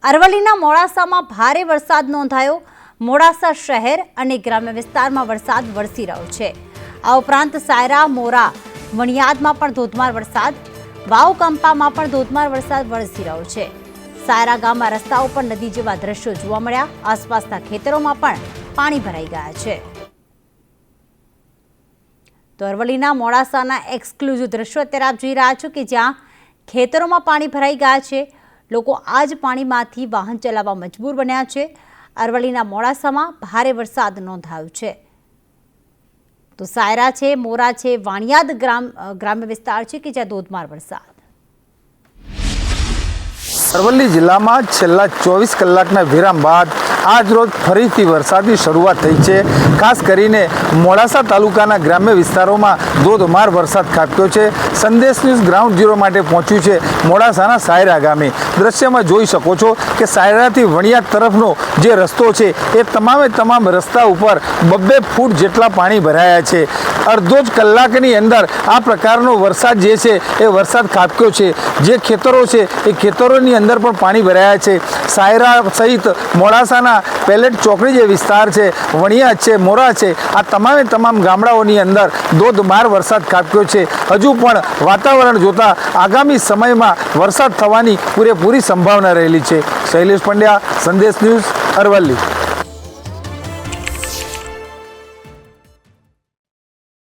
અરવલ્લીના મોડાસામાં ભારે વરસાદ નોંધાયો। મોડાસા શહેર અને ગ્રામ્ય વિસ્તારમાં વરસાદ વરસી રહ્યો છે। આ ઉપરાંત સાયરા, મોરા, વણિયાદમાં પણ ધોધમાર વરસાદ, વાવ કંપામાં પણ ધોધમાર વરસાદ વરસી રહ્યો છે। સાયરા ગામમાં રસ્તાઓ પર નદી જેવા દ્રશ્યો જોવા મળ્યા। આસપાસના ખેતરોમાં પણ પાણી ભરાઈ ગયા છે। તો અરવલ્લીના મોડાસાના એક્સક્લુઝિવ દ્રશ્યો અત્યારે આપ જોઈ રહ્યા છો કે જ્યાં ખેતરોમાં પાણી ભરાઈ ગયા છે। લોકો આ જ પાણીમાંથી વાહન ચલાવવા મજબૂર બન્યા છે। અરવલ્લીના મોડાસામાં ભારે વરસાદ નોંધાયો છે। તો સાયરા છે, મોરા છે, વાણિયાદ ગ્રામ્ય વિસ્તાર છે કે જ્યાં ધોધમાર વરસાદ। અરવલ્લી જિલ્લામાં છેલ્લા 24 કલાકના વિરામ બાદ આજ રોજ ફરીથી વરસાદની શરૂઆત થઈ છે। ખાસ કરીને મોડાસા તાલુકાના ગ્રામ્ય વિસ્તારોમાં ધોધમાર વરસાદ ખાબક્યો છે। સંદેશ ન્યૂઝ ગ્રાઉન્ડ ઝીરો માટે પહોંચ્યું છે મોડાસાના સાયરા ગામે। દ્રશ્યમાં જોઈ શકો છો કે સાયરાથી વણિયાદ તરફનો જે રસ્તો છે એ તમામ રસ્તા ઉપર 2-2 ફૂટ જેટલા પાણી ભરાયા છે। અડધો જ કલાકની અંદર આ પ્રકારનો વરસાદ જે છે એ વરસાદ ખાબક્યો છે। જે ખેતરો છે એ ખેતરોની અંદર પણ પાણી ભરાયા છે। સાયરા સહિત મોડાસાના પેલેટ ચોકડી જે વિસ્તાર છે, વણિયાદ છે, મોરા છે, આ તમામ ગામડાઓની અંદર ધોધમાર વરસાદ ખાબક્યો છે। હજુ પણ વાતાવરણ જોતા આગામી સમયમાં વરસાદ થવાની પૂરેપૂરી સંભાવના રહેલી છે। શૈલેષ પંડ્યા, સંદેશ ન્યૂઝ, અરવલ્લી।